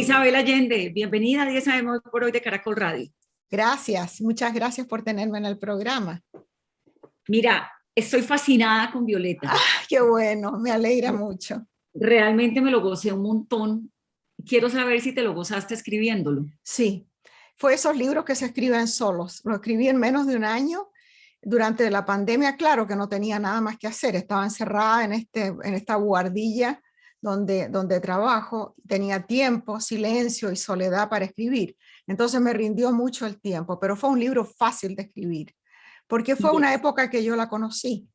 Isabel Allende, bienvenida a 10 sabemos por hoy de Caracol Radio. Gracias, muchas gracias por tenerme en el programa. Mira, estoy fascinada con Violeta. Qué bueno, me alegra mucho. Realmente me lo gocé un montón. Quiero saber si te lo gozaste escribiéndolo. Sí, fue esos libros que se escriben solos. Lo escribí en menos de un año. Durante la pandemia, claro que no tenía nada más que hacer. Estaba encerrada en esta buhardilla donde trabajo. Tenía tiempo, silencio y soledad para escribir. Entonces me rindió mucho el tiempo, pero fue un libro fácil de escribir, porque fue una época que yo la conocí.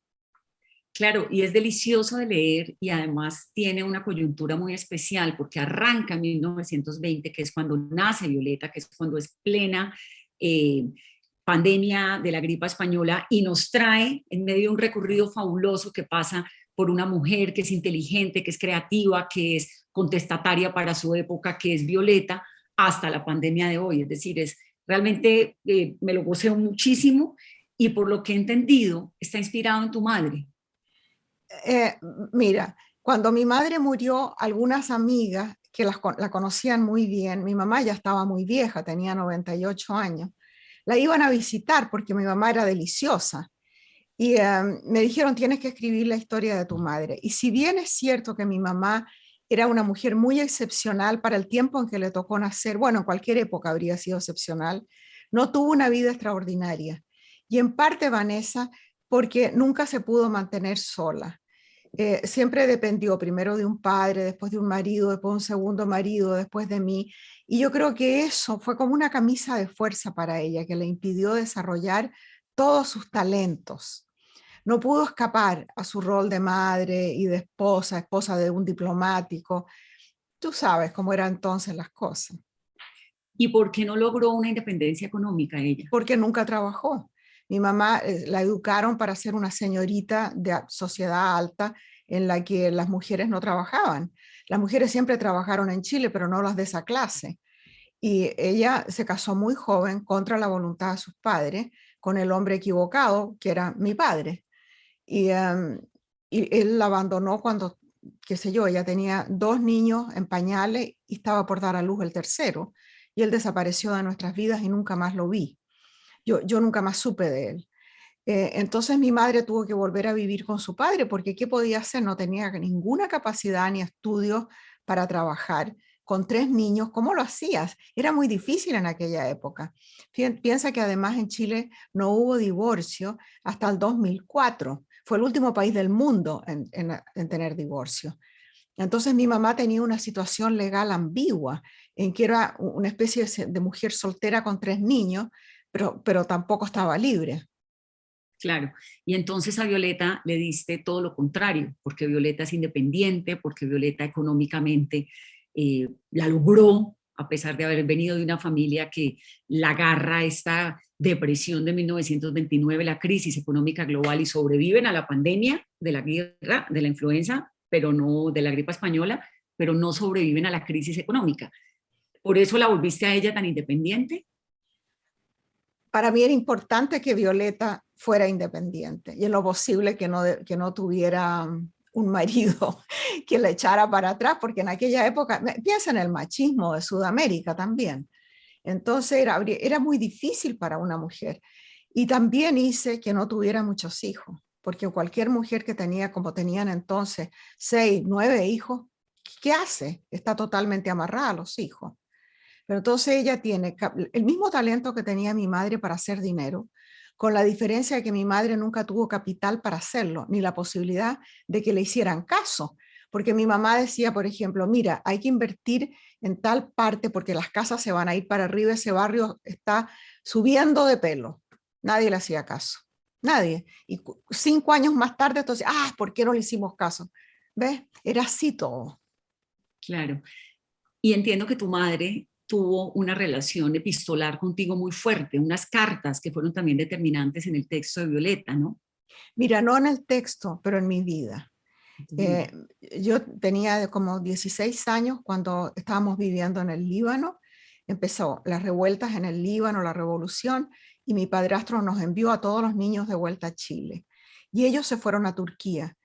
Claro, y es delicioso de leer y además tiene una coyuntura muy especial porque arranca en 1920, que es cuando nace Violeta, que es cuando es plena pandemia de la gripa española y nos trae en medio de un recorrido fabuloso que pasa por una mujer que es inteligente, que es creativa, que es contestataria para su época, que es Violeta, hasta la pandemia de hoy. Es decir, realmente me lo gocé muchísimo y por lo que he entendido está inspirado en tu madre. Eh, Mira, cuando mi madre murió, algunas amigas que la conocían muy bien, mi mamá ya estaba muy vieja, tenía 98 años, la iban a visitar porque mi mamá era deliciosa. Y me dijeron, tienes que escribir la historia de tu madre. Y si bien es cierto que mi mamá era una mujer muy excepcional para el tiempo en que le tocó nacer, bueno, en cualquier época habría sido excepcional, no tuvo una vida extraordinaria. Y en parte, Vanessa, porque nunca se pudo mantener sola. Siempre dependió primero de un padre, después de un marido, después de un segundo marido, después de mí. Y yo creo que eso fue como una camisa de fuerza para ella, que le impidió desarrollar todos sus talentos. No pudo escapar a su rol de madre y de esposa, esposa de un diplomático. Tú sabes cómo eran entonces las cosas. ¿Y por qué no logró una independencia económica ella? Porque nunca trabajó. Mi mamá la educaron para ser una señorita de sociedad alta en la que las mujeres no trabajaban. Las mujeres siempre trabajaron en Chile, pero no las de esa clase. Y ella se casó muy joven contra la voluntad de sus padres con el hombre equivocado, que era mi padre. Y, y él la abandonó cuando, qué sé yo, ella tenía 2 niños en pañales y estaba por dar a luz el tercero. Y él desapareció de nuestras vidas y nunca más lo vi. Yo nunca más supe de él. Entonces mi madre tuvo que volver a vivir con su padre porque ¿qué podía hacer? No tenía ninguna capacidad ni estudios para trabajar. Con 3 niños, ¿cómo lo hacías? Era muy difícil en aquella época. Piensa que además en Chile no hubo divorcio hasta el 2004. Fue el último país del mundo en tener divorcio. Entonces mi mamá tenía una situación legal ambigua, en que era una especie de mujer soltera con 3 niños, pero tampoco estaba libre. Claro, y entonces a Violeta le diste todo lo contrario, porque Violeta es independiente, porque Violeta económicamente la logró, a pesar de haber venido de una familia que la agarra esta depresión de 1929, la crisis económica global, y sobreviven a la pandemia de la guerra, de la influenza, pero no de la gripa española, pero no sobreviven a la crisis económica. ¿Por eso la volviste a ella tan independiente? Para mí era importante que Violeta fuera independiente y en lo posible que no tuviera un marido que la echara para atrás, porque en aquella época, piensa en el machismo de Sudamérica también. Entonces era muy difícil para una mujer. Y también hice que no tuviera muchos hijos, porque cualquier mujer que tenía, como tenían entonces, 6, 9 hijos, ¿qué hace? Está totalmente amarrada a los hijos. Pero entonces ella tiene el mismo talento que tenía mi madre para hacer dinero, con la diferencia de que mi madre nunca tuvo capital para hacerlo, ni la posibilidad de que le hicieran caso. Porque mi mamá decía, por ejemplo, mira, hay que invertir en tal parte porque las casas se van a ir para arriba, ese barrio está subiendo de pelo. Nadie le hacía caso, nadie. Y 5 años más tarde, entonces, ¿por qué no le hicimos caso? ¿Ves? Era así todo. Claro. Y entiendo que tu madre tuvo una relación epistolar contigo muy fuerte, unas cartas que fueron también determinantes en el texto de Violeta, ¿no? Mira, no en el texto, pero en mi vida. Eh, yo tenía como 16 años cuando estábamos viviendo en el Líbano. Empezó las revueltas en el Líbano, la revolución, y mi padrastro nos envió a todos los niños de vuelta a Chile. Y ellos se fueron a Turquía.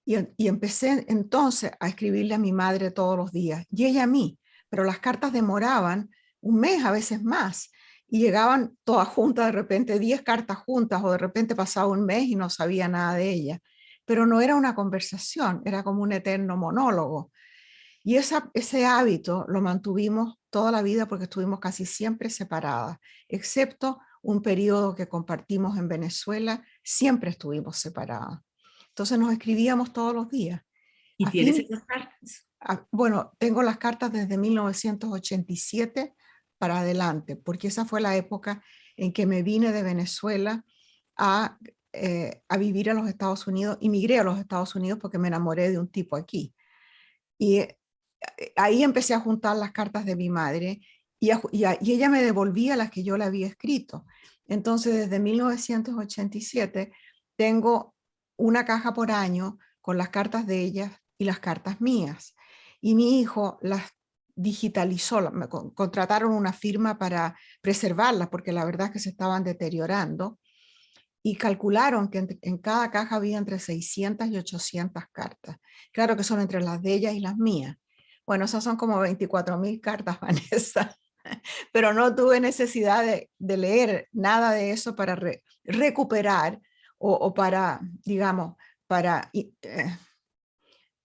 Y empecé entonces a escribirle a mi madre todos los días y ella a mí, pero las cartas demoraban un mes, a veces más, y llegaban todas juntas, de repente 10 cartas juntas, o de repente pasaba un mes y no sabía nada de ellas. Pero no era una conversación, era como un eterno monólogo. Y ese hábito lo mantuvimos toda la vida porque estuvimos casi siempre separadas, excepto un periodo que compartimos en Venezuela, siempre estuvimos separadas. Entonces nos escribíamos todos los días. ¿Y A tienes fin, esas cartas? bueno, tengo las cartas desde 1987 para adelante, porque esa fue la época en que me vine de Venezuela a, a vivir a los Estados Unidos, emigré a los Estados Unidos porque me enamoré de un tipo aquí. Y ahí empecé a juntar las cartas de mi madre y ella me devolvía las que yo le había escrito. Entonces, desde 1987 tengo una caja por año con las cartas de ella y las cartas mías. Y mi hijo las digitalizó, contrataron una firma para preservarlas porque la verdad es que se estaban deteriorando y calcularon que en cada caja había entre 600 y 800 cartas. Claro que son entre las de ellas y las mías. Bueno, esas son como 24,000 cartas, Vanessa, pero no tuve necesidad de leer nada de eso para recuperar o para, digamos, para,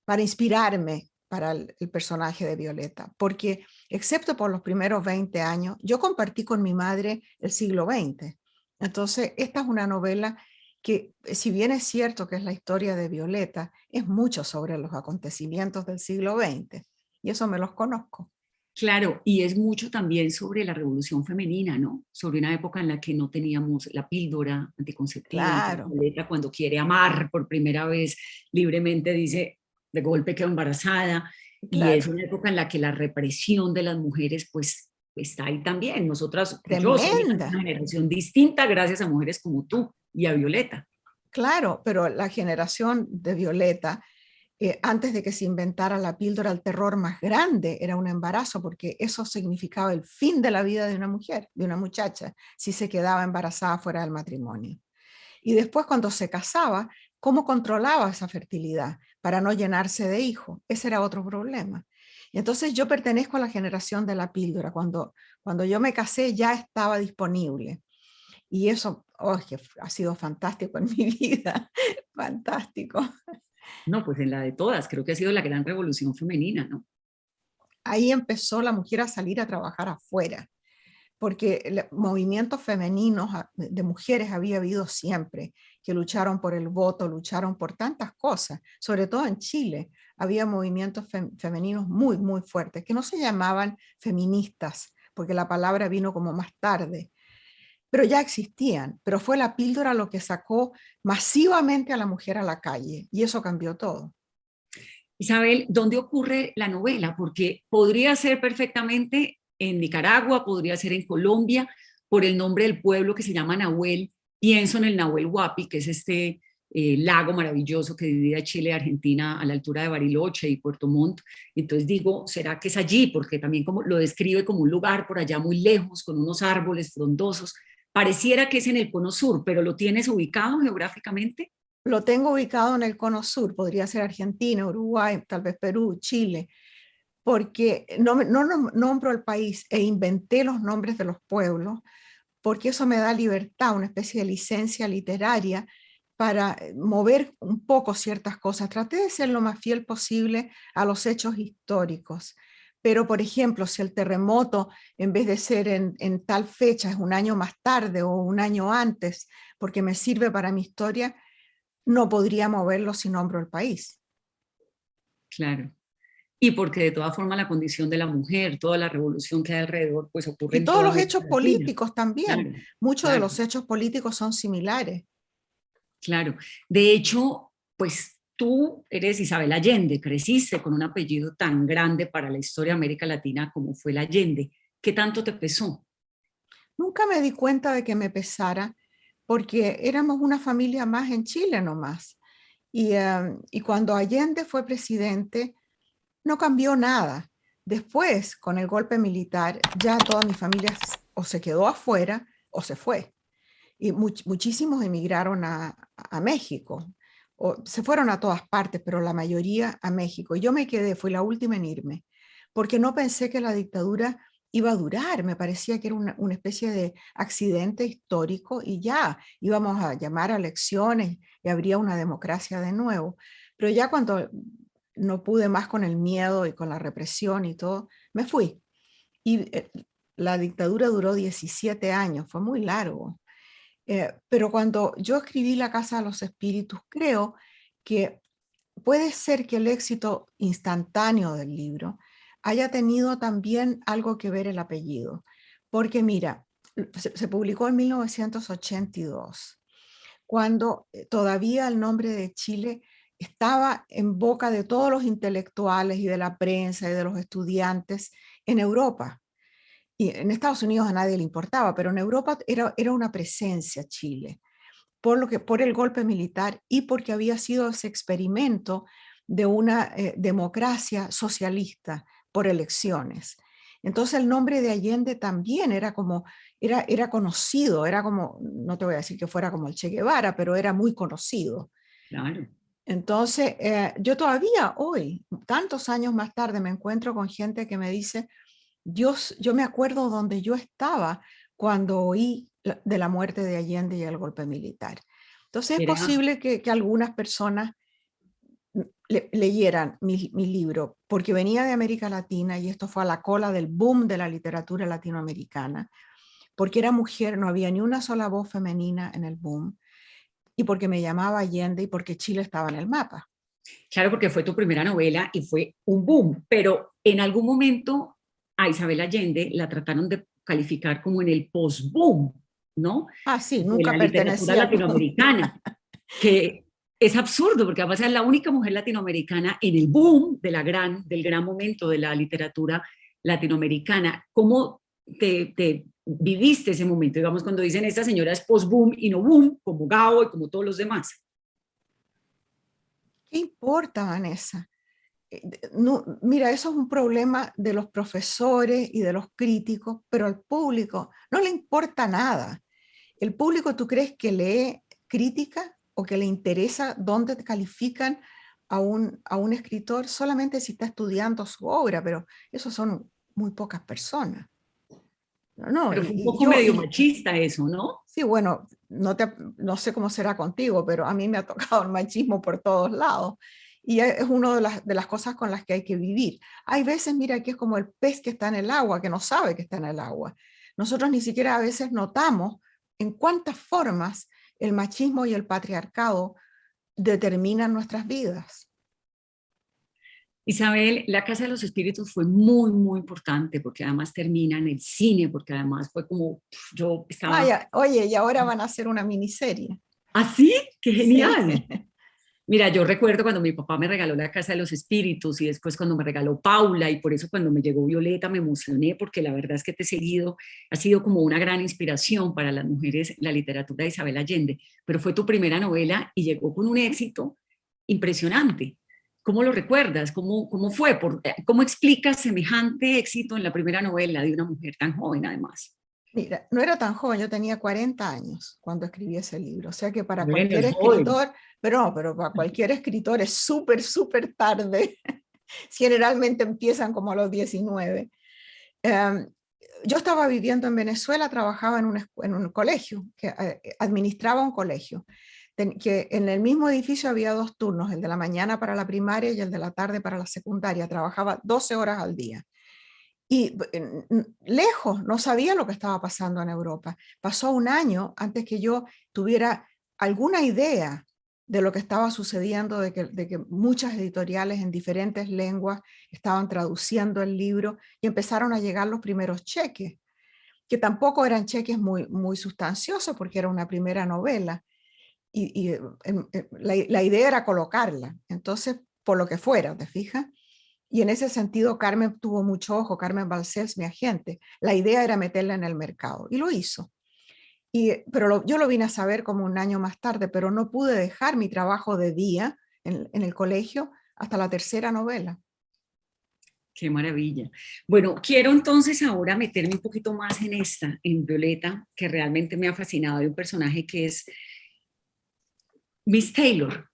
para inspirarme para el personaje de Violeta, porque excepto por los primeros 20 años, yo compartí con mi madre el siglo XX. Entonces, esta es una novela que, si bien es cierto que es la historia de Violeta, es mucho sobre los acontecimientos del siglo XX, y eso me los conozco. Claro, y es mucho también sobre la revolución femenina, ¿no? Sobre una época en la que no teníamos la píldora anticonceptiva. Entonces, Claro, Violeta, cuando quiere amar por primera vez libremente, dice, de golpe quedo embarazada. Y es claro, una época en la que la represión de las mujeres, pues, está ahí también. Nosotras, pues yo soy tremenda. una generación distinta gracias a mujeres como tú y a Violeta. Claro, pero la generación de Violeta, antes de que se inventara la píldora, el terror más grande era un embarazo, porque eso significaba el fin de la vida de una mujer, de una muchacha, si se quedaba embarazada fuera del matrimonio. Y después, cuando se casaba, ¿cómo controlaba esa fertilidad para no llenarse de hijos? Ese era otro problema. Y entonces yo pertenezco a la generación de la píldora. Cuando yo me casé ya estaba disponible. Y eso, oh, que ha sido fantástico en mi vida, fantástico. No, pues en la de todas, creo que ha sido la gran revolución femenina, ¿no? Ahí empezó la mujer a salir a trabajar afuera, porque movimientos femeninos de mujeres había habido siempre, que lucharon por el voto, lucharon por tantas cosas, sobre todo en Chile. Había movimientos femeninos muy, muy fuertes, que no se llamaban feministas, porque la palabra vino como más tarde, pero ya existían, pero fue la píldora lo que sacó masivamente a la mujer a la calle, y eso cambió todo. Isabel, ¿dónde ocurre la novela? Porque podría ser perfectamente en Nicaragua, podría ser en Colombia, por el nombre del pueblo que se llama Nahuel. Pienso en el Nahuel Huapi, que es este lago maravilloso que divide a Chile y Argentina a la altura de Bariloche y Puerto Montt. Entonces digo, ¿será que es allí? Porque también como lo describe como un lugar por allá muy lejos, con unos árboles frondosos. Pareciera que es en el cono sur, pero ¿lo tienes ubicado geográficamente? Lo tengo ubicado en el cono sur, podría ser Argentina, Uruguay, tal vez Perú, Chile, porque no nombro el país e inventé los nombres de los pueblos, porque eso me da libertad, una especie de licencia literaria para mover un poco ciertas cosas. Traté de ser lo más fiel posible a los hechos históricos. Pero, por ejemplo, si el terremoto, en vez de ser en tal fecha, es un año más tarde o un año antes, porque me sirve para mi historia, no podría moverlo si nombro el país. Claro. Y porque de todas formas la condición de la mujer, toda la revolución que hay alrededor, pues ocurre Y en todos toda los América hechos Latina. políticos también. Claro, Muchos de claro, los hechos políticos son similares. claro. De hecho, pues tú eres Isabel Allende, creciste con un apellido tan grande para la historia de América Latina como fue el Allende. ¿Qué tanto te pesó? Nunca me di cuenta de que me pesara, porque éramos una familia más en Chile nomás. Y cuando Allende fue presidente, no cambió nada. Después, con el golpe militar, ya toda mi familia o se quedó afuera o se fue. Y muchísimos emigraron a México, o se fueron a todas partes, pero la mayoría a México. Y yo me quedé, fui la última en irme, porque no pensé que la dictadura iba a durar, me parecía que era una especie de accidente histórico y ya íbamos a llamar a elecciones y habría una democracia de nuevo. Pero ya cuando no pude más con el miedo y con la represión y todo, me fui. Y la dictadura duró 17 años, fue muy largo. Pero cuando yo escribí La Casa de los Espíritus, creo que puede ser que el éxito instantáneo del libro haya tenido también algo que ver el apellido. Porque mira, se publicó en 1982, cuando todavía el nombre de Chile estaba en boca de todos los intelectuales y de la prensa y de los estudiantes en Europa. Y en Estados Unidos a nadie le importaba, pero en Europa era una presencia Chile, por el golpe militar y porque había sido ese experimento de una democracia socialista por elecciones. Entonces el nombre de Allende también era conocido, era como, no te voy a decir que fuera como el Che Guevara, pero era muy conocido. Claro. Entonces, yo todavía hoy, tantos años más tarde, me encuentro con gente que me dice, yo me acuerdo donde yo estaba cuando oí de la muerte de Allende y el golpe militar. Entonces es Era, posible que algunas personas leyeran mi libro, porque venía de América Latina y esto fue a la cola del boom de la literatura latinoamericana, porque era mujer, no había ni una sola voz femenina en el boom, y porque me llamaba Allende y porque Chile estaba en el mapa. claro, porque fue tu primera novela y fue un boom, pero en algún momento a Isabel Allende la trataron de calificar como en el post-boom, ¿no? Ah, sí, De nunca la literatura pertenecía al boom. latinoamericana, que es absurdo, porque además es la única mujer latinoamericana en el boom del gran momento de la literatura latinoamericana. ¿Cómo te viviste ese momento? Digamos, cuando dicen esta señora es post-boom y no boom, como Gao y como todos los demás. ¿Qué importa, Vanessa? No, mira, eso es un problema de los profesores y de los críticos, pero al público no le importa nada. El público, ¿tú crees que lee crítica o que le interesa dónde te califican a un escritor solamente si está estudiando su obra? Pero eso son muy pocas personas. No, Pero fue un poco medio machista eso, ¿no? sí, bueno, no sé cómo será contigo, pero a mí me ha tocado el machismo por todos lados. Y es una de las cosas con las que hay que vivir. Hay veces, mira, que es como el pez que está en el agua, que no sabe que está en el agua. Nosotros ni siquiera a veces notamos en cuántas formas el machismo y el patriarcado determinan nuestras vidas. Isabel, La Casa de los Espíritus fue muy, muy importante porque además termina en el cine, porque además fue como, yo estaba Vaya, oye, y ahora van a hacer una miniserie. así, qué Sí. genial. Mira, yo recuerdo cuando mi papá me regaló La Casa de los Espíritus y después cuando me regaló Paula y por eso cuando me llegó Violeta me emocioné porque la verdad es que te he seguido, ha sido como una gran inspiración para las mujeres la literatura de Isabel Allende, pero fue tu primera novela y llegó con un éxito impresionante. ¿Cómo lo recuerdas? ¿Cómo fue? ¿Cómo explicas semejante éxito en la primera novela de una mujer tan joven además? Mira, no era tan joven, yo tenía 40 años cuando escribí ese libro, o sea que para Bueno, cualquier es joven. escritor, pero no, pero para cualquier escritor es súper, súper tarde. Generalmente empiezan como a los 19. Um, yo estaba viviendo en Venezuela, trabajaba en un colegio, que administraba un colegio, que en el mismo edificio había dos turnos, el de la mañana para la primaria y el de la tarde para la secundaria. Trabajaba 12 horas al día. Y lejos, no sabía lo que estaba pasando en Europa. Pasó un año antes que yo tuviera alguna idea de lo que estaba sucediendo, de que muchas editoriales en diferentes lenguas estaban traduciendo el libro y empezaron a llegar los primeros cheques, que tampoco eran cheques muy, muy sustanciosos porque era una primera novela. Y la idea era colocarla. Entonces, por lo que fuera, ¿te fijas? Y en ese sentido, Carmen tuvo mucho ojo, Carmen Balcells, mi agente. La idea era meterla en el mercado y lo hizo. Pero yo lo vine a saber como un año más tarde, pero no pude dejar mi trabajo de día en el colegio hasta la tercera novela. Qué maravilla. Bueno, quiero entonces ahora meterme un poquito más en esta, en Violeta, que realmente me ha fascinado, de un personaje que es Miss Taylor.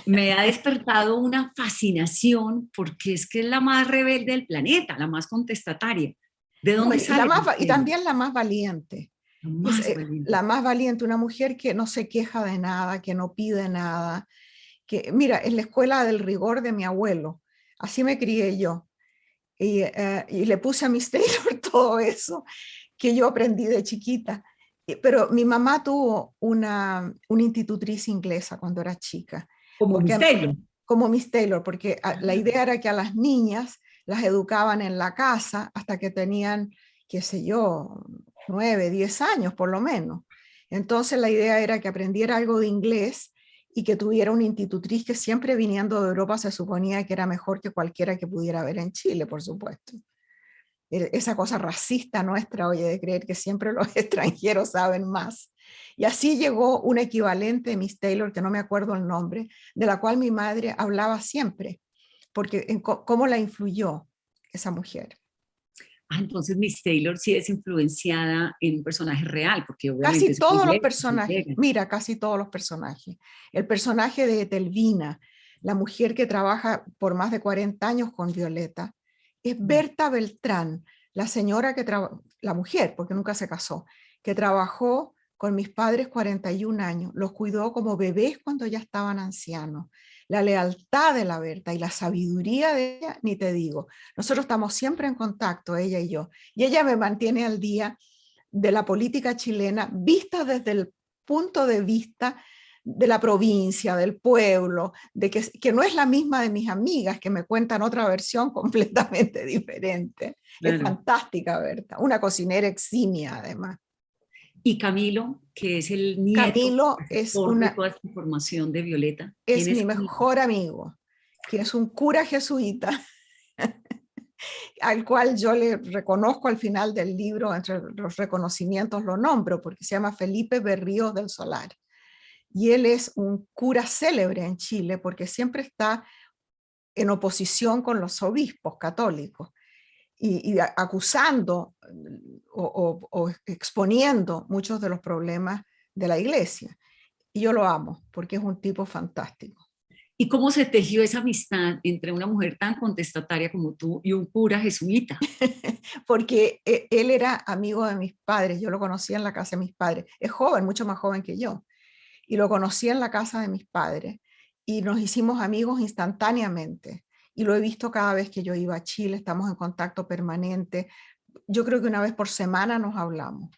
me ha despertado una fascinación porque es que es la más rebelde del planeta, la más contestataria. ¿De No, dónde sale Miss y Taylor? también la más valiente. La Es más valiente. la más valiente, una mujer que no se queja de nada, que no pide nada, que, mira, es la escuela del rigor de mi abuelo, así me crié yo, y le puse a Miss Taylor todo eso que yo aprendí de chiquita. Pero mi mamá tuvo una institutriz inglesa cuando era chica, Como Miss porque, Taylor. como Miss Taylor, porque la Ah, idea era que a las niñas las educaban en la casa hasta que tenían, qué sé yo, 9, 10 años por lo menos. Entonces la idea era que aprendiera algo de inglés y que tuviera una institutriz que siempre viniendo de Europa se suponía que era mejor que cualquiera que pudiera haber en Chile, por supuesto. Esa cosa racista nuestra, oye, de creer que siempre los extranjeros saben más. Y así llegó un equivalente de Miss Taylor, que no me acuerdo el nombre, de la cual mi madre hablaba siempre, porque cómo la influyó esa mujer. entonces Miss Taylor sí es influenciada en un personaje real, porque obviamente Casi es una todos los iglesia, es personajes, griega. mira, casi todos los personajes. El personaje de Etelvina, la mujer que trabaja por más de 40 años con Violeta, es Berta Beltrán, la señora la mujer, porque nunca se casó, que trabajó con mis padres 41 años, los cuidó como bebés cuando ya estaban ancianos. La lealtad de la Berta y la sabiduría de ella, ni te digo. Nosotros estamos siempre en contacto, ella y yo, y ella me mantiene al día de la política chilena vista desde el punto de vista de la provincia, del pueblo, de que no es la misma de mis amigas que me cuentan otra versión completamente diferente. Es Claro. fantástica, Berta, una cocinera eximia además. Y Camilo, que es el nieto, Camilo receptor de toda esta información de Violeta. ¿Quién es es mi Camilo? mejor amigo, que es un cura jesuita al cual yo le reconozco al final del libro, entre los reconocimientos lo nombro, porque se llama Felipe Berríos del Solar. Y él es un cura célebre en Chile porque siempre está en oposición con los obispos católicos y acusando o exponiendo muchos de los problemas de la iglesia. Y yo lo amo porque es un tipo fantástico. ¿Y cómo se tejió esa amistad entre una mujer tan contestataria como tú y un cura jesuita? Porque él era amigo de mis padres, yo lo conocía en la casa de mis padres, es joven, mucho más joven que yo, y lo conocí en la casa de mis padres y nos hicimos amigos instantáneamente. Y lo he visto cada vez que yo iba a Chile, estamos en contacto permanente. Yo creo que una vez por semana nos hablamos.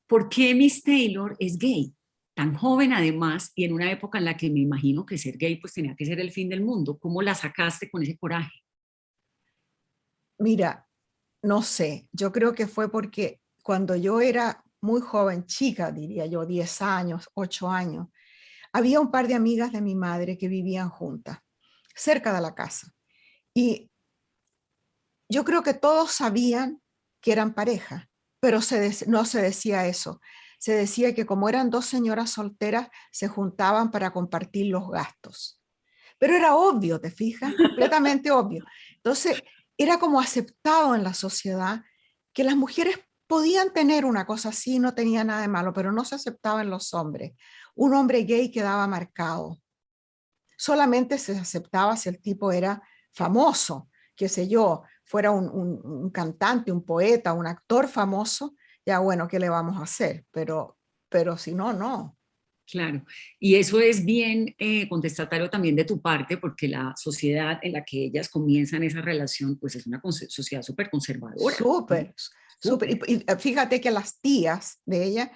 ¿Por qué Miss Taylor es gay? Tan joven además, y en una época en la que me imagino que ser gay pues tenía que ser el fin del mundo. ¿Cómo la sacaste con ese coraje? Mira, no sé, yo creo que fue porque cuando yo era muy joven, chica, diría yo, 10 años, 8 años, había un par de amigas de mi madre que vivían juntas, cerca de la casa. Y yo creo que todos sabían que eran pareja, pero no se decía eso. Se decía que como eran dos señoras solteras, se juntaban para compartir los gastos. Pero era obvio, ¿te fijas? Completamente obvio. Entonces, era como aceptado en la sociedad que las mujeres podían tener una cosa así, no tenía nada de malo, pero no se aceptaba en los hombres. Un hombre gay quedaba marcado. Solamente se aceptaba si el tipo era famoso, qué sé yo, fuera un cantante, un poeta, un actor famoso, ya bueno, ¿qué le vamos a hacer? Pero si no, no. Claro, y eso es bien contestatario también de tu parte, porque la sociedad en la que ellas comienzan esa relación, pues es una sociedad súper conservadora, ¿no? Súper, súper. Súper, Y fíjate que las tías de ella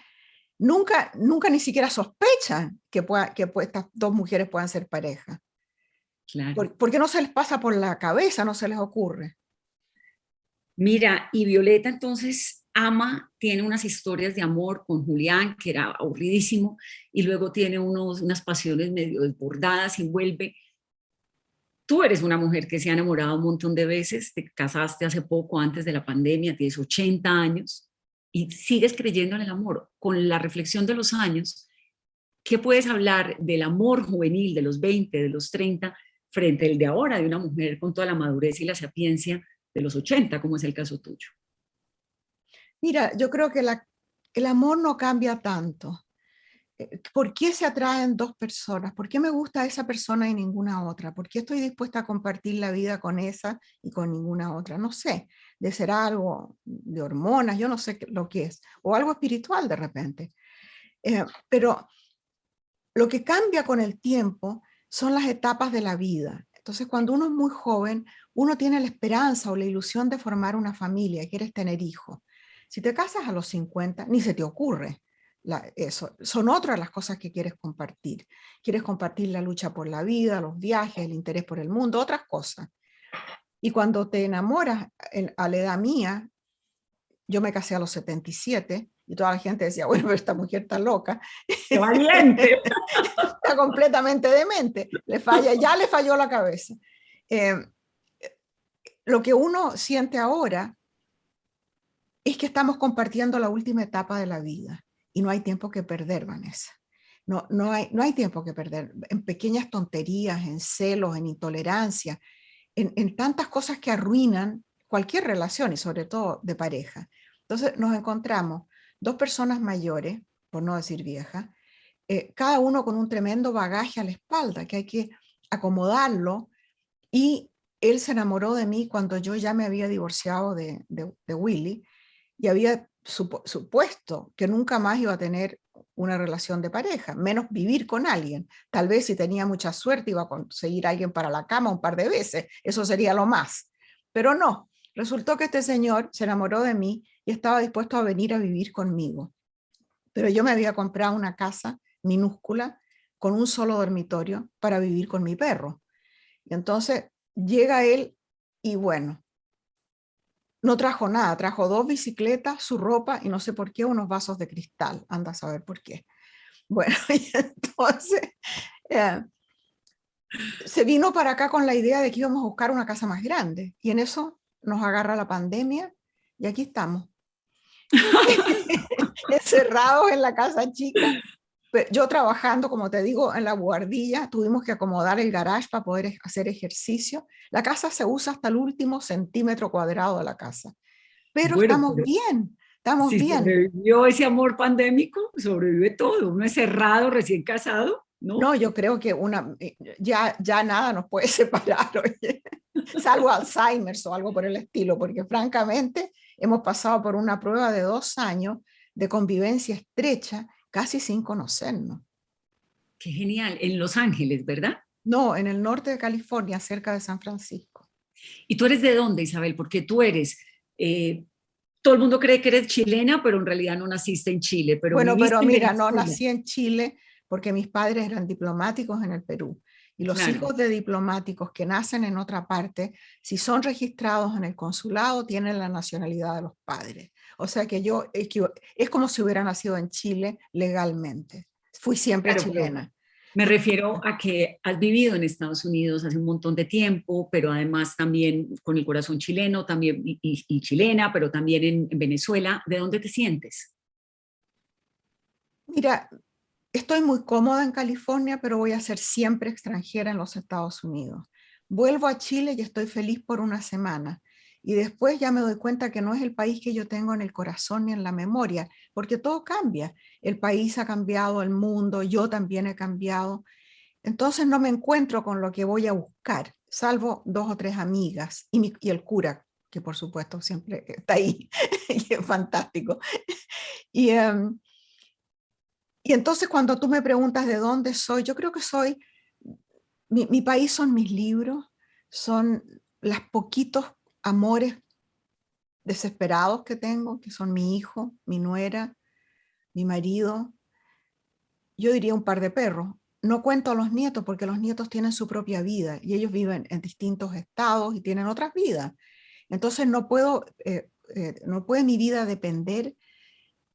nunca ni siquiera sospechan que estas dos mujeres puedan ser pareja. claro. Porque no se les pasa por la cabeza, no se les ocurre. Mira, y Violeta entonces ama, tiene unas historias de amor con Julián, que era aburridísimo, y luego tiene unas pasiones medio desbordadas y vuelve. Tú eres una mujer que se ha enamorado un montón de veces, te casaste hace poco, antes de la pandemia, tienes 80 años y sigues creyendo en el amor. Con la reflexión de los años, ¿qué puedes hablar del amor juvenil de los 20, de los 30, frente al de ahora, de una mujer con toda la madurez y la sapiencia de los 80, como es el caso tuyo? Mira, yo creo que el amor no cambia tanto. ¿Por qué se atraen dos personas? ¿Por qué me gusta esa persona y ninguna otra? ¿Por qué estoy dispuesta a compartir la vida con esa y con ninguna otra? No sé, de ser algo de hormonas, yo no sé lo que es, o algo espiritual de repente. Pero lo que cambia con el tiempo son las etapas de la vida. Entonces, cuando uno es muy joven, uno tiene la esperanza o la ilusión de formar una familia, quieres tener hijos. Si te casas a los 50, ni se te ocurre eso. Son otras las cosas que quieres compartir. Quieres compartir la lucha por la vida, los viajes, el interés por el mundo, otras cosas. Y cuando te enamoras a la edad mía, yo me casé a los 77 y toda la gente decía, bueno, pero esta mujer está loca. ¡Qué valiente! Está completamente demente. Ya le falló la cabeza. Eh, lo que uno siente ahora es que estamos compartiendo la última etapa de la vida y no hay tiempo que perder, Vanessa. No hay tiempo que perder en pequeñas tonterías, en celos, en intolerancia, en tantas cosas que arruinan cualquier relación y sobre todo de pareja. Entonces nos encontramos dos personas mayores, por no decir viejas, cada uno con un tremendo bagaje a la espalda que hay que acomodarlo, y él se enamoró de mí cuando yo ya me había divorciado de Willy y había supuesto que nunca más iba a tener una relación de pareja, menos vivir con alguien. Tal vez si tenía mucha suerte iba a conseguir a alguien para la cama un par de veces, eso sería lo más. Pero no, resultó que este señor se enamoró de mí y estaba dispuesto a venir a vivir conmigo. Pero yo me había comprado una casa minúscula con un solo dormitorio para vivir con mi perro. Y entonces llega él y bueno, no trajo nada, trajo 2 bicicletas, su ropa y no sé por qué unos vasos de cristal, anda a saber por qué. Bueno, y entonces eh, se vino para acá con la idea de que íbamos a buscar una casa más grande y en eso nos agarra la pandemia y aquí estamos, encerrados en la casa chica. Yo trabajando, como te digo, en la buhardilla, tuvimos que acomodar el garage para poder hacer ejercicio. La casa se usa hasta el último centímetro cuadrado de la casa, pero Bueno, estamos pero bien, estamos si bien. sobrevivió ese amor pandémico, sobrevive todo. Uno es cerrado, recién casado, ¿no? No, yo creo que ya nada nos puede separar, oye, salvo Alzheimer o algo por el estilo, porque francamente hemos pasado por una prueba de 2 años de convivencia estrecha, casi sin conocernos. Qué genial. En Los Ángeles, ¿verdad? No, en el norte de California, cerca de San Francisco. ¿Y tú eres de dónde, Isabel? Porque tú eres, eh, todo el mundo cree que eres chilena, pero en realidad no naciste en Chile, pero Bueno, pero viviste en mira, no Venezuela. nací en Chile porque mis padres eran diplomáticos en el Perú. Y los Claro. hijos de diplomáticos que nacen en otra parte, si son registrados en el consulado, tienen la nacionalidad de los padres. O sea que es como si hubiera nacido en Chile legalmente. Fui siempre Claro, pero chilena. me refiero a que has vivido en Estados Unidos hace un montón de tiempo, pero además también con el corazón chileno también, y chilena, pero también en Venezuela. ¿De dónde te sientes? Mira, estoy muy cómoda en California, pero voy a ser siempre extranjera en los Estados Unidos. Vuelvo a Chile y estoy feliz por una semana. Y después ya me doy cuenta que no es el país que yo tengo en el corazón ni en la memoria, porque todo cambia. El país ha cambiado, el mundo, yo también he cambiado. Entonces no me encuentro con lo que voy a buscar, salvo 2 o 3 amigas y el cura, que por supuesto siempre está ahí, y es fantástico. Y, um, y entonces cuando tú me preguntas de dónde soy, yo creo que mi país son mis libros, son los poquitos amores desesperados que tengo, que son mi hijo, mi nuera, mi marido, yo diría un par de perros. No cuento a los nietos porque los nietos tienen su propia vida y ellos viven en distintos estados y tienen otras vidas. Entonces no puede mi vida depender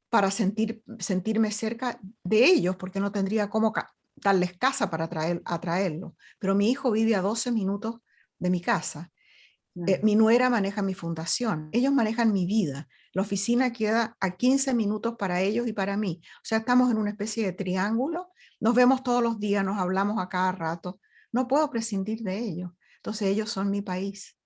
para sentirme cerca de ellos, porque no tendría cómo darles casa para atraerlos. Pero mi hijo vive a 12 minutos de mi casa. Claro. Mi nuera maneja mi fundación, ellos manejan mi vida. La oficina queda a 15 minutos para ellos y para mí. O sea, estamos en una especie de triángulo, nos vemos todos los días, nos hablamos a cada rato. No puedo prescindir de ellos. Entonces ellos son mi país.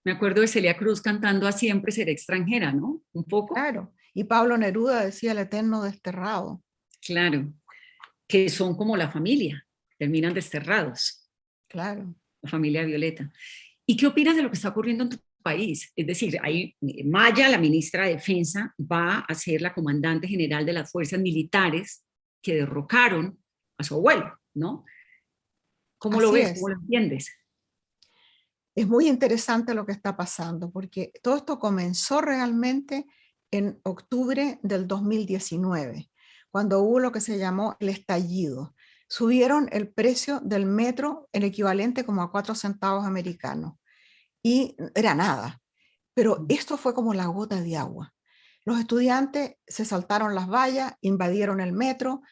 Me acuerdo de Celia Cruz cantando a Siempre seré extranjera, ¿no? Un poco. Claro. Y Pablo Neruda decía el eterno desterrado. claro, que son como la familia, terminan desterrados, Claro. la familia Violeta. ¿Y qué opinas de lo que está ocurriendo en tu país? Es decir, ahí Maya, la ministra de Defensa, va a ser la comandante general de las fuerzas militares que derrocaron a su abuelo, ¿no? ¿Cómo lo Así ves? ¿Cómo es. lo entiendes? Es muy interesante lo que está pasando, porque todo esto comenzó realmente en octubre del 2019, cuando hubo lo que se llamó el estallido. Subieron el precio del metro, el equivalente como a 4 centavos americanos, y era nada. Pero esto fue como la gota de agua. Los estudiantes se saltaron las vallas, invadieron el metro.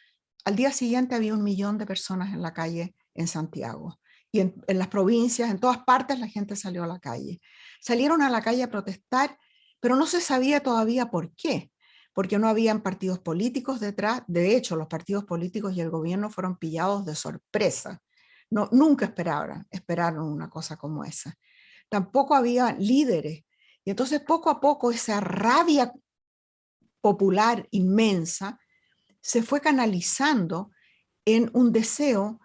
Al día siguiente había 1 millón de personas en la calle en Santiago. Y en las provincias, en todas partes, la gente salió a la calle. Salieron a la calle a protestar, pero no se sabía todavía por qué, porque no habían partidos políticos detrás. De hecho, los partidos políticos y el gobierno fueron pillados de sorpresa. No, nunca esperaron una cosa como esa. Tampoco había líderes. Y entonces poco a poco esa rabia popular inmensa se fue canalizando en un deseo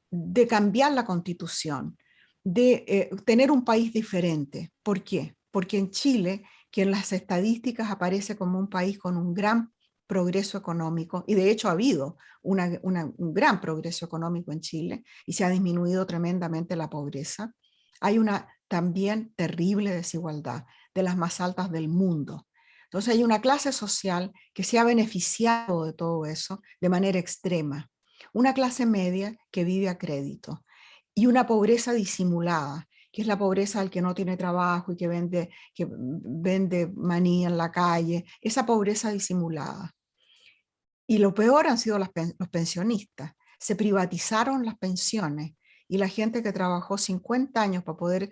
de cambiar la constitución, de tener un país diferente. ¿Por qué? Porque en Chile, que en las estadísticas aparece como un país con un gran progreso económico, y de hecho ha habido un gran progreso económico en Chile y se ha disminuido tremendamente la pobreza, hay una también terrible desigualdad, de las más altas del mundo. Entonces hay una clase social que se ha beneficiado de todo eso de manera extrema, una clase media que vive a crédito y una pobreza disimulada, que es la pobreza del que no tiene trabajo y que vende maní en la calle, esa pobreza disimulada. Y lo peor han sido los pensionistas. Se privatizaron las pensiones y la gente que trabajó 50 años para poder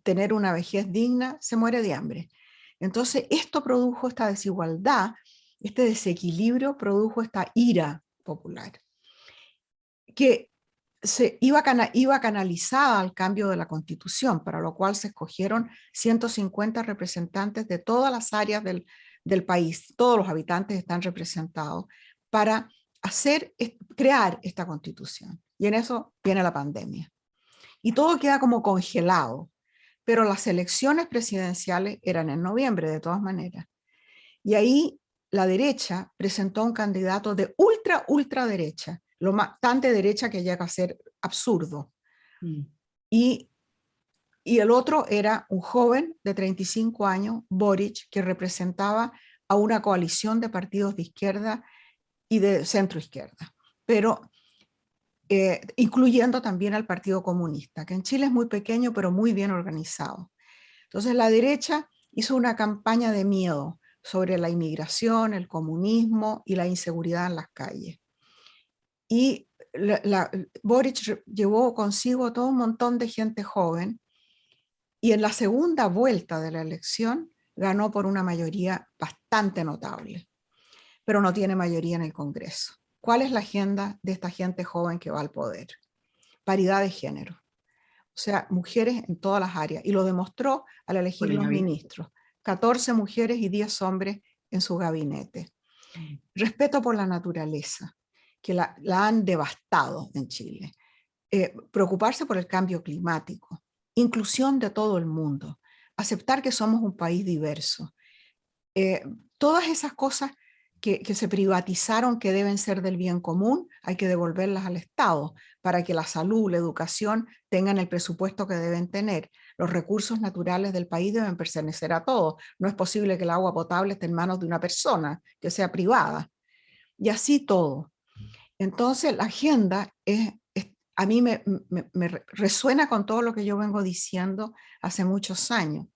tener una vejez digna se muere de hambre. Entonces, esto produjo esta desigualdad, este desequilibrio produjo esta ira popular, que iba canalizada al cambio de la Constitución, para lo cual se escogieron 150 representantes de todas las áreas del país, todos los habitantes están representados, para crear esta Constitución. Y en eso viene la pandemia. Y todo queda como congelado, pero las elecciones presidenciales eran en noviembre de todas maneras. Y ahí la derecha presentó un candidato de ultra derecha, lo más, tan de derecha que llega a ser absurdo. Y, y el otro era un joven de 35 años, Boric, que representaba a una coalición de partidos de izquierda y de centro izquierda, pero incluyendo también al Partido Comunista, que en Chile es muy pequeño, pero muy bien organizado. Entonces la derecha hizo una campaña de miedo sobre la inmigración, el comunismo y la inseguridad en las calles. Y Boric llevó consigo todo un montón de gente joven y en la segunda vuelta de la elección ganó por una mayoría bastante notable, pero no tiene mayoría en el Congreso. ¿Cuál es la agenda de esta gente joven que va al poder? Paridad de género. O sea, mujeres en todas las áreas, y lo demostró al elegir los ministros. 14 mujeres y 10 hombres en su gabinete. Respeto por la naturaleza, que la han devastado en Chile. Preocuparse por el cambio climático, inclusión de todo el mundo, aceptar que somos un país diverso. Todas esas cosas que se privatizaron, que deben ser del bien común, hay que devolverlas al Estado para que la salud, la educación tengan el presupuesto que deben tener. Los recursos naturales del país deben pertenecer a todos. No es posible que el agua potable esté en manos de una persona, que sea privada. Y así todo. Entonces, la agenda a mí me resuena con todo lo que yo vengo diciendo hace muchos años.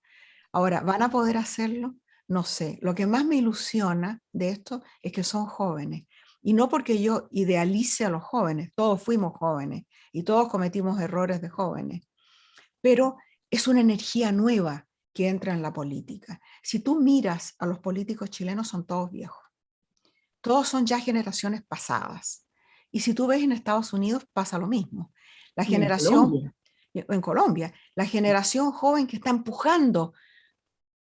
Ahora, ¿van a poder hacerlo? No sé. Lo que más me ilusiona de esto es que son jóvenes. Y no porque yo idealice a los jóvenes, todos fuimos jóvenes y todos cometimos errores de jóvenes, pero es una energía nueva que entra en la política. Si tú miras a los políticos chilenos, son todos viejos. Todos son ya generaciones pasadas. Y si tú ves en Estados Unidos, pasa lo mismo. La Y en generación, Colombia. en Colombia, la generación joven que está empujando,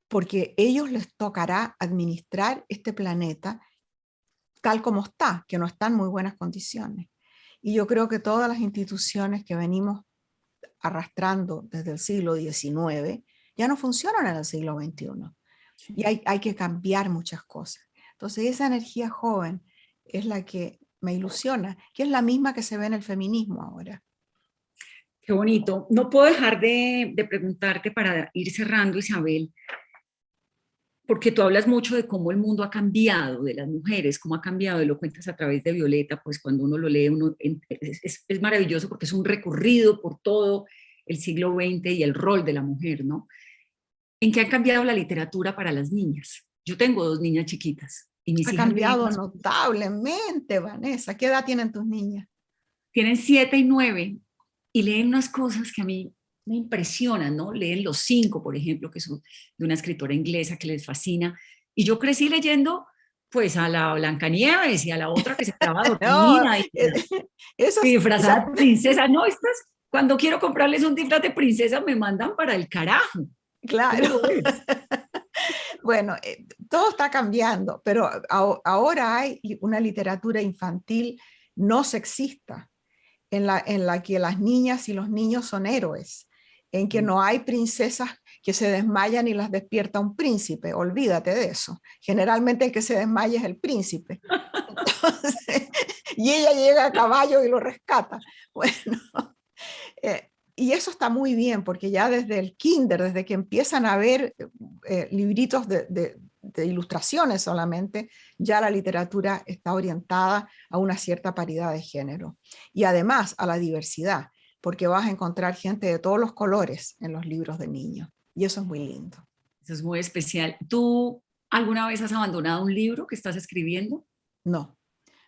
porque ellos les tocará administrar este planeta tal como está, que no está en muy buenas condiciones. Y yo creo que todas las instituciones que venimos arrastrando desde el siglo XIX ya no funcionan en el siglo XXI. Y hay que cambiar muchas cosas. Entonces esa energía joven es la que me ilusiona, que es la misma que se ve en el feminismo ahora. Qué bonito. No puedo dejar de preguntarte para ir cerrando, Isabel, porque tú hablas mucho de cómo el mundo ha cambiado, de las mujeres, cómo ha cambiado, y lo cuentas a través de Violeta, pues cuando uno lo lee, es maravilloso porque es un recorrido por todo el siglo XX y el rol de la mujer, ¿no? ¿En qué ha cambiado la literatura para las niñas? Yo tengo 2 niñas chiquitas y mis Ha hijas leen cambiado unas cosas. notablemente, Vanessa. ¿Qué edad tienen tus niñas? Tienen 7 y 9 y leen unas cosas que a mí me impresionan, ¿no? Leen Los Cinco, por ejemplo, que son de una escritora inglesa que les fascina. Y yo crecí leyendo, pues, a la Blancanieves y a la otra que se quedaba No, dormida eso y esa, disfrazada de princesa. No, estas, cuando quiero comprarles un disfraz de princesa, me mandan para el carajo. ¿Cómo claro. lo ves? Bueno, todo está cambiando, pero ahora hay una literatura infantil no sexista, en la que las niñas y los niños son héroes, en que no hay princesas que se desmayan y las despierta un príncipe, olvídate de eso. Generalmente el que se desmaya es el príncipe. Entonces, y ella llega a caballo y lo rescata. Bueno, y eso está muy bien, porque ya desde el kinder, desde que empiezan a ver libritos de ilustraciones solamente, ya la literatura está orientada a una cierta paridad de género. Y además a la diversidad, porque vas a encontrar gente de todos los colores en los libros de niños. Y eso es muy lindo. Eso es muy especial. ¿Tú alguna vez has abandonado un libro que estás escribiendo? No,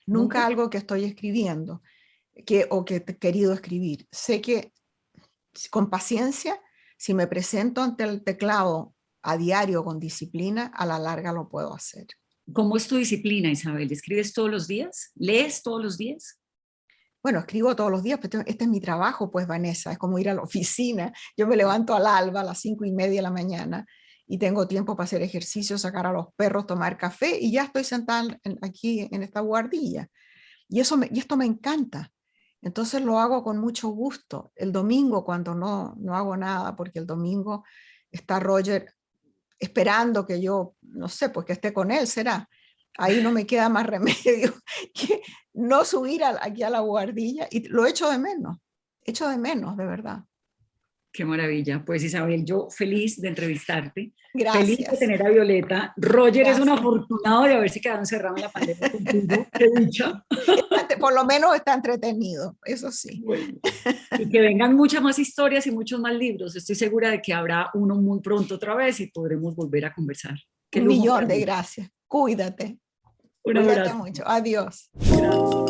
nunca ¿Nunca? algo que estoy escribiendo o que he querido escribir. Sé que con paciencia, si me presento ante el teclado a diario con disciplina, a la larga lo puedo hacer. ¿Cómo es tu disciplina, Isabel? ¿Escribes todos los días? ¿Lees todos los días? Bueno, escribo todos los días, pero este es mi trabajo, pues Vanessa, es como ir a la oficina. Yo me levanto al alba a las 5:30 de la mañana y tengo tiempo para hacer ejercicio, sacar a los perros, tomar café y ya estoy sentada aquí en esta guardilla. Y esto me encanta. Entonces lo hago con mucho gusto. El domingo cuando no hago nada, porque el domingo está Roger esperando que yo, no sé, pues que esté con él, será. Ahí no me queda más remedio que no subir aquí a la guardilla y lo echo de menos, de verdad. Qué maravilla. Pues Isabel, yo feliz de entrevistarte, feliz de Gracias, tener a Violeta. Roger es un gracias. afortunado de haberse quedado encerrado en la pandemia contigo. Qué dicha. Por lo menos está entretenido, eso sí. Bueno, y que vengan muchas más historias y muchos más libros. Estoy segura de que habrá uno muy pronto otra vez y podremos volver a conversar. Qué Un lujo para millón de mí. gracias. Cuídate, Un cuídate abrazo. mucho. Adiós. Gracias.